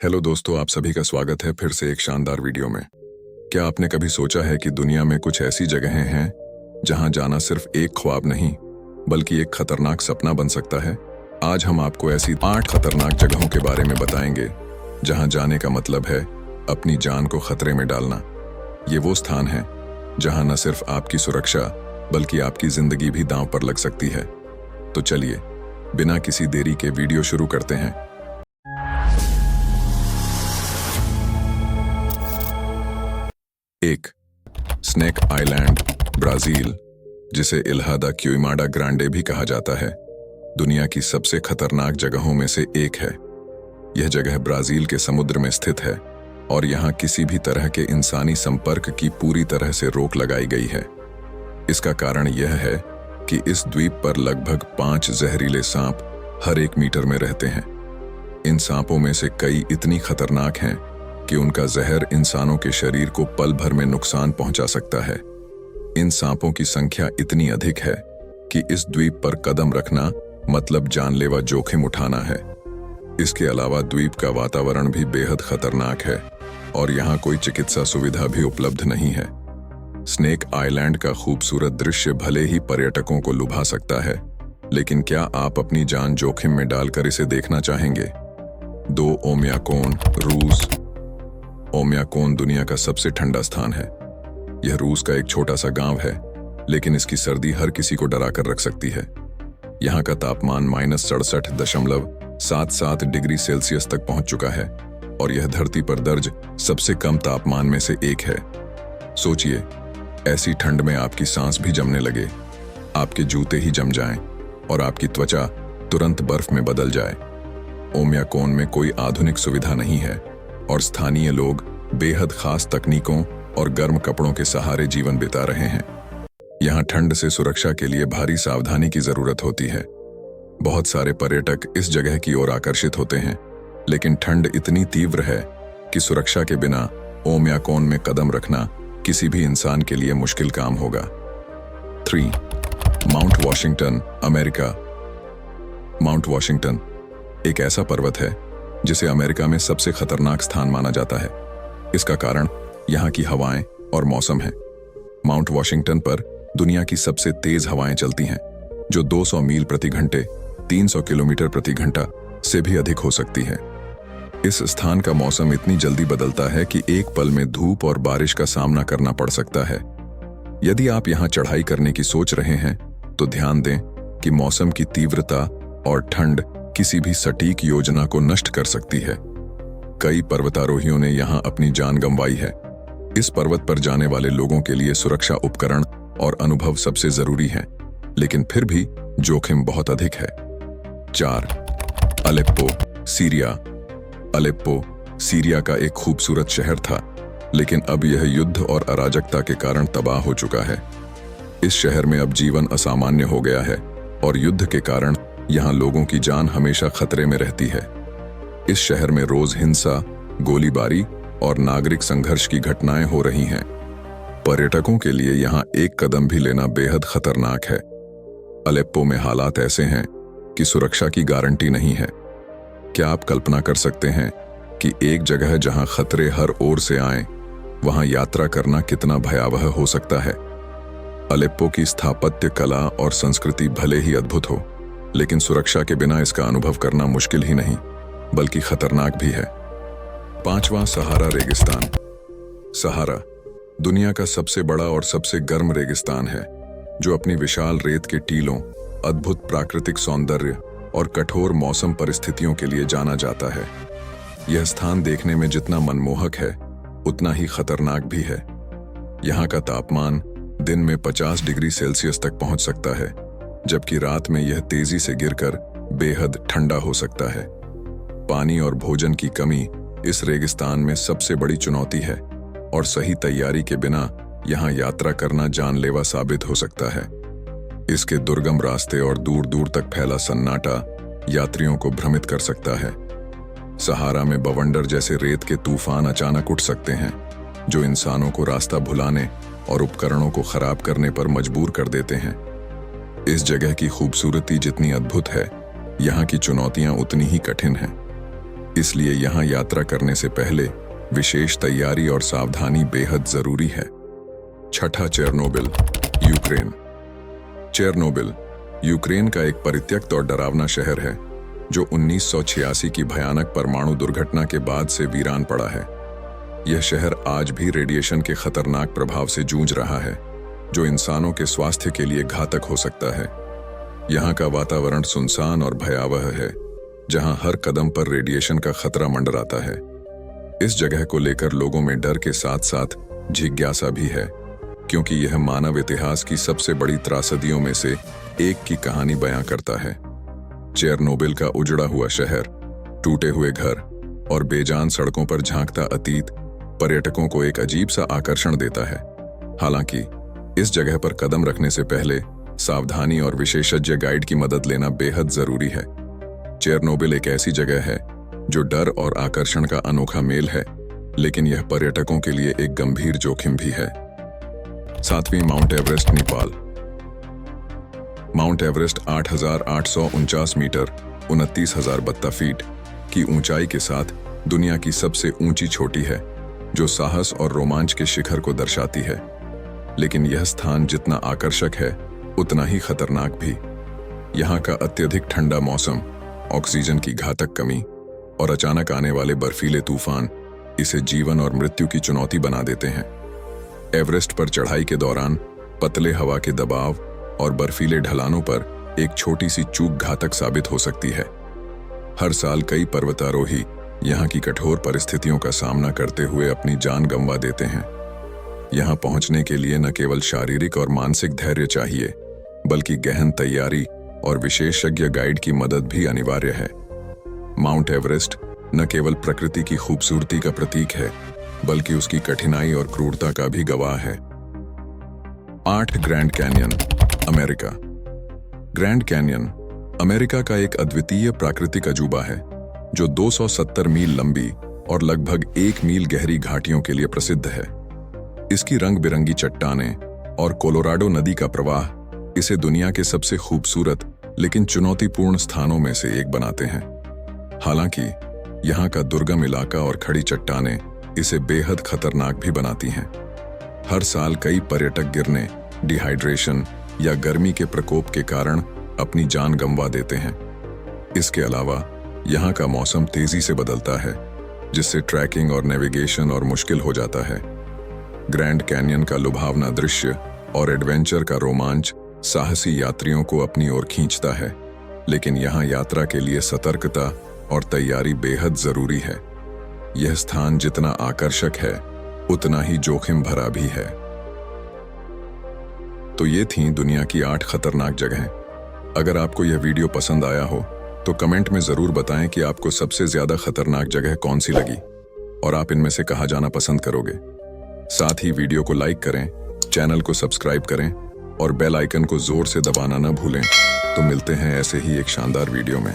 Hello दोस्तों, आप सभी का स्वागत है फिर से एक शानदार वीडियो में। क्या आपने कभी सोचा है कि दुनिया में कुछ ऐसी जगहें हैं जहां जाना सिर्फ एक ख्वाब नहीं बल्कि एक खतरनाक सपना बन सकता है। आज हम आपको ऐसी 8 खतरनाक जगहों के बारे में बताएंगे जहां जाने का मतलब है अपनी जान को खतरे में डालना। ये वो स्थान है जहां न सिर्फ आपकी सुरक्षा बल्कि आपकी जिंदगी भी दांव पर लग सकती है। तो चलिए बिना किसी देरी के वीडियो शुरू करते हैं। 1. स्नेक आइलैंड, ब्राजील, जिसे इल्हा दा क्विमाडा ग्रांडे भी कहा जाता है, दुनिया की सबसे खतरनाक जगहों में से एक है। यह जगह ब्राजील के समुद्र में स्थित है और यहाँ किसी भी तरह के इंसानी संपर्क की पूरी तरह से रोक लगाई गई है। इसका कारण यह है कि इस द्वीप पर लगभग 5 जहरीले सांप हर 1 मीटर में रहते हैं। इन सांपों में से कई इतनी खतरनाक हैं कि उनका जहर इंसानों के शरीर को पल भर में नुकसान पहुंचा सकता है। इन सांपों की संख्या इतनी अधिक है कि इस द्वीप पर कदम रखना मतलब जानलेवा जोखिम उठाना है। इसके अलावा द्वीप का वातावरण भी बेहद खतरनाक है और यहाँ कोई चिकित्सा सुविधा भी उपलब्ध नहीं है। स्नेक आइलैंड का खूबसूरत दृश्य भले ही पर्यटकों को लुभा सकता है, लेकिन क्या आप अपनी जान जोखिम में डालकर इसे देखना चाहेंगे? 2. ओमियाकोन, रूस। ओमियाकोन दुनिया का सबसे ठंडा स्थान है। यह रूस का एक छोटा सा गांव है, लेकिन इसकी सर्दी हर किसी को डरा कर रख सकती है। यहाँ का तापमान -67.77 डिग्री सेल्सियस तक पहुंच चुका है और यह धरती पर दर्ज सबसे कम तापमान में से एक है। सोचिए, ऐसी ठंड में आपकी सांस भी जमने लगे, आपके जूते ही जम जाएं और आपकी त्वचा तुरंत बर्फ में बदल जाए। ओमियाकोन में कोई आधुनिक सुविधा नहीं है और स्थानीय लोग बेहद खास तकनीकों और गर्म कपड़ों के सहारे जीवन बिता रहे हैं। यहाँ ठंड से सुरक्षा के लिए भारी सावधानी की जरूरत होती है। बहुत सारे पर्यटक इस जगह की ओर आकर्षित होते हैं, लेकिन ठंड इतनी तीव्र है कि सुरक्षा के बिना ओमियाकोन में कदम रखना किसी भी इंसान के लिए मुश्किल काम होगा। 3. Mount Washington, America. Mount Washington एक ऐसा पर्वत है जिसे अमेरिका में सबसे खतरनाक स्थान माना जाता है। इसका कारण यहाँ की हवाएं और मौसम है। माउंट वॉशिंगटन पर दुनिया की सबसे तेज हवाएं चलती हैं, जो 200 मील प्रति घंटे 300 किलोमीटर प्रति घंटा से भी अधिक हो सकती है। इस स्थान का मौसम इतनी जल्दी बदलता है कि एक पल में धूप और बारिश का सामना करना पड़ सकता है। यदि आप यहाँ चढ़ाई करने की सोच रहे हैं तो ध्यान दें कि मौसम की तीव्रता और ठंड किसी भी सटीक योजना को नष्ट कर सकती है। कई पर्वतारोहियों ने यहाँ अपनी जान गंवाई है। इस पर्वत पर जाने वाले लोगों के लिए सुरक्षा उपकरण और अनुभव सबसे जरूरी है, लेकिन फिर भी जोखिम बहुत अधिक है। 4. Aleppo, Syria. अलेप्पो सीरिया का एक खूबसूरत शहर था, लेकिन अब यह युद्ध और अराजकता के कारण तबाह हो चुका है। इस शहर में अब जीवन असामान्य हो गया है और युद्ध के कारण यहाँ लोगों की जान हमेशा खतरे में रहती है। इस शहर में रोज हिंसा, गोलीबारी और नागरिक संघर्ष की घटनाएं हो रही हैं। पर्यटकों के लिए यहाँ एक कदम भी लेना बेहद खतरनाक है। अलेप्पो में हालात ऐसे हैं कि सुरक्षा की गारंटी नहीं है। क्या आप कल्पना कर सकते हैं कि एक जगह जहां खतरे हर ओर से आएं, वहां यात्रा करना कितना भयावह हो सकता है? अलेप्पो की स्थापत्य कला और संस्कृति भले ही अद्भुत हो, लेकिन सुरक्षा के बिना इसका अनुभव करना मुश्किल ही नहीं बल्कि खतरनाक भी है। 5वां सहारा रेगिस्तान। सहारा दुनिया का सबसे बड़ा और सबसे गर्म रेगिस्तान है, जो अपनी विशाल रेत के टीलों, अद्भुत प्राकृतिक सौंदर्य और कठोर मौसम परिस्थितियों के लिए जाना जाता है। यह स्थान देखने में जितना मनमोहक है, उतना ही खतरनाक भी है। यहाँ का तापमान दिन में 50 डिग्री सेल्सियस तक पहुंच सकता है, जबकि रात में यह तेजी से गिरकर बेहद ठंडा हो सकता है। पानी और भोजन की कमी इस रेगिस्तान में सबसे बड़ी चुनौती है और सही तैयारी के बिना यहाँ यात्रा करना जानलेवा साबित हो सकता है। इसके दुर्गम रास्ते और दूर दूर तक फैला सन्नाटा यात्रियों को भ्रमित कर सकता है। सहारा में बवंडर जैसे रेत के तूफान अचानक उठ सकते हैं, जो इंसानों को रास्ता भुलाने और उपकरणों को खराब करने पर मजबूर कर देते हैं। इस जगह की खूबसूरती जितनी अद्भुत है, यहाँ की चुनौतियां उतनी ही कठिन हैं। इसलिए यहाँ यात्रा करने से पहले विशेष तैयारी और सावधानी बेहद जरूरी है। छठा, चेरनोबिल, यूक्रेन। चेरनोबिल यूक्रेन का एक परित्यक्त और डरावना शहर है जो 1986 की भयानक परमाणु दुर्घटना के बाद से वीरान पड़ा है। यह शहर आज भी रेडिएशन के खतरनाक प्रभाव से जूझ रहा है, जो इंसानों के स्वास्थ्य के लिए घातक हो सकता है। यहाँ का वातावरण सुनसान और भयावह है, जहाँ हर कदम पर रेडिएशन का खतरा मंडराता है। इस जगह को लेकर लोगों में डर के साथ साथ जिज्ञासा भी है, क्योंकि यह मानव इतिहास की सबसे बड़ी त्रासदियों में से एक की कहानी बयां करता है। चेरनोबिल का उजड़ा हुआ शहर, टूटे हुए घर और बेजान सड़कों पर झांकता अतीत पर्यटकों को एक अजीब सा आकर्षण देता है। हालांकि इस जगह पर कदम रखने से पहले सावधानी और विशेषज्ञ गाइड की मदद लेना बेहद जरूरी है। चेरनोबिल एक ऐसी जगह है जो डर और आकर्षण का अनोखा मेल है, लेकिन यह पर्यटकों के लिए एक गंभीर जोखिम भी है। सातवीं, Mount Everest, Nepal. Mount Everest 8,849 metre 29,072 feet की ऊंचाई के साथ दुनिया की सबसे ऊंची चोटी है, जो साहस और रोमांच के शिखर को दर्शाती है। लेकिन यह स्थान जितना आकर्षक है, उतना ही खतरनाक भी। यहाँ का अत्यधिक ठंडा मौसम, ऑक्सीजन की घातक कमी और अचानक आने वाले बर्फीले तूफान इसे जीवन और मृत्यु की चुनौती बना देते हैं। एवरेस्ट पर चढ़ाई के दौरान पतले हवा के दबाव और बर्फीले ढलानों पर एक छोटी सी चूक घातक साबित हो सकती है। हर साल कई पर्वतारोही यहाँ की कठोर परिस्थितियों का सामना करते हुए अपनी जान गंवा देते हैं। यहाँ पहुँचने के लिए न केवल शारीरिक और मानसिक धैर्य चाहिए, बल्कि गहन तैयारी और विशेषज्ञ गाइड की मदद भी अनिवार्य है। माउंट एवरेस्ट न केवल प्रकृति की खूबसूरती का प्रतीक है, बल्कि उसकी कठिनाई और क्रूरता का भी गवाह है। 8, grand Canyon, America. Grand Canyon America का एक अद्वितीय प्राकृतिक अजूबा है, जो 270 मील लंबी और लगभग 1 मील गहरी घाटियों के लिए प्रसिद्ध है। इसकी रंग बिरंगी चट्टानें और कोलोराडो नदी का प्रवाह इसे दुनिया के सबसे खूबसूरत लेकिन चुनौतीपूर्ण स्थानों में से एक बनाते हैं। हालांकि यहाँ का दुर्गम इलाका और खड़ी चट्टानें इसे बेहद खतरनाक भी बनाती हैं। हर साल कई पर्यटक गिरने, डिहाइड्रेशन या गर्मी के प्रकोप के कारण अपनी जान गंवा देते हैं। इसके अलावा यहाँ का मौसम तेजी से बदलता है, जिससे ट्रैकिंग और नेविगेशन और मुश्किल हो जाता है। ग्रैंड कैन्यन का लुभावना दृश्य और एडवेंचर का रोमांच साहसी यात्रियों को अपनी ओर खींचता है, लेकिन यहाँ यात्रा के लिए सतर्कता और तैयारी बेहद जरूरी है। यह स्थान जितना आकर्षक है, उतना ही जोखिम भरा भी है। तो ये थी दुनिया की 8 खतरनाक जगहें। अगर आपको यह वीडियो पसंद आया हो तो कमेंट में जरूर बताएं कि आपको सबसे ज्यादा खतरनाक जगह कौन सी लगी और आप इनमें से कहाँ जाना पसंद करोगे। साथ ही वीडियो को लाइक करें, चैनल को सब्सक्राइब करें और बेल आइकन को जोर से दबाना न भूलें। तो मिलते हैं ऐसे ही एक शानदार वीडियो में।